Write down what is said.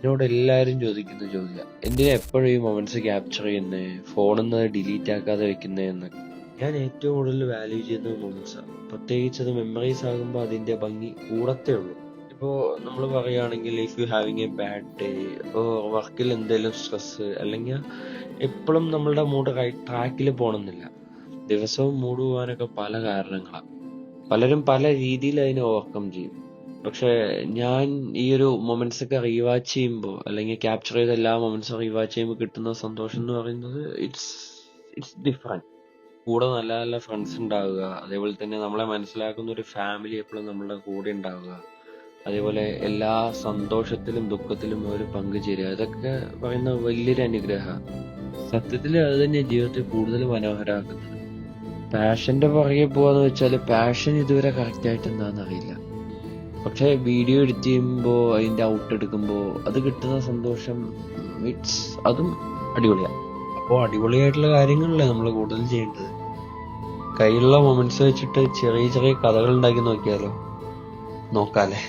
എന്നോട് എല്ലാവരും ചോദിക്കുന്ന ചോദ്യം, എന്തിനാ എപ്പോഴും ഈ മൊമെന്റ്സ് ക്യാപ്ചർ ചെയ്യുന്നേ, ഫോണിൽ നിന്ന് ഡിലീറ്റ് ആക്കാതെ വെക്കുന്നേ എന്നൊക്കെ. ഞാൻ ഏറ്റവും കൂടുതൽ വാല്യൂ ചെയ്യുന്നത് മൊമെന്റ്സാണ്. പ്രത്യേകിച്ച് അത് മെമ്മറീസ് ആകുമ്പോൾ അതിന്റെ ഭംഗി കൂടത്തേ ഉള്ളൂ. ഇപ്പോ നമ്മൾ പറയുകയാണെങ്കിൽ, if you having A bad day, ഇപ്പോൾ വർക്കിൽ എന്തെങ്കിലും സ്ട്രെസ്, അല്ലെങ്കിൽ എപ്പോഴും നമ്മളുടെ മൂഡ് റൈറ്റ് ട്രാക്കിൽ പോകണമെന്നില്ല. ദിവസവും മൂഡ് പോകാനൊക്കെ പല കാരണങ്ങളാണ്. പലരും പല രീതിയിൽ അതിനെ ഓവർകം ചെയ്യും. പക്ഷെ ഞാൻ ഈ ഒരു മൊമെന്റ്സ് ഒക്കെ റീവാച്ച് ചെയ്യുമ്പോൾ, അല്ലെങ്കിൽ ക്യാപ്ചർ ചെയ്ത എല്ലാ മൊമെന്റ്സും റീവാച്ച് ചെയ്യുമ്പോൾ കിട്ടുന്ന സന്തോഷം എന്ന് പറയുന്നത് ഇറ്റ്സ് ഡിഫറെന്റ്. കൂടെ നല്ല നല്ല ഫ്രണ്ട്സ് ഉണ്ടാവുക, അതേപോലെ തന്നെ നമ്മളെ മനസ്സിലാക്കുന്ന ഒരു ഫാമിലി എപ്പോഴും നമ്മളുടെ കൂടെ ഉണ്ടാവുക, അതേപോലെ എല്ലാ സന്തോഷത്തിലും ദുഃഖത്തിലും ഒരു പങ്കുചേരുക, ഇതൊക്കെ പറയുന്ന വലിയൊരു അനുഗ്രഹമാണ്. സത്യത്തിൽ അത് തന്നെ ജീവിതത്തെ കൂടുതൽ മനോഹരമാക്കുന്നത്. പാഷന്റെ പുറകെ പോവാന്ന് വെച്ചാൽ, പാഷൻ ഇതുവരെ കറക്റ്റ് ആയിട്ട് എന്താണെന്ന് അറിയില്ല. പക്ഷെ വീഡിയോ എഡിറ്റ് ചെയ്യുമ്പോൾ, അതിന്റെ ഔട്ട് എടുക്കുമ്പോൾ അത് കിട്ടുന്ന സന്തോഷം, അതും അടിപൊളിയാണ്. അപ്പോൾ അടിപൊളിയായിട്ടുള്ള കാര്യങ്ങളല്ലേ നമ്മൾ കൂടുതൽ ചെയ്യേണ്ടത്. കയ്യിലുള്ള മൊമെന്റ്സ് വെച്ചിട്ട് ചെറിയ ചെറിയ കഥകൾ ഉണ്ടാക്കി നോക്കിയാലോ? നോക്കാല്ലേ?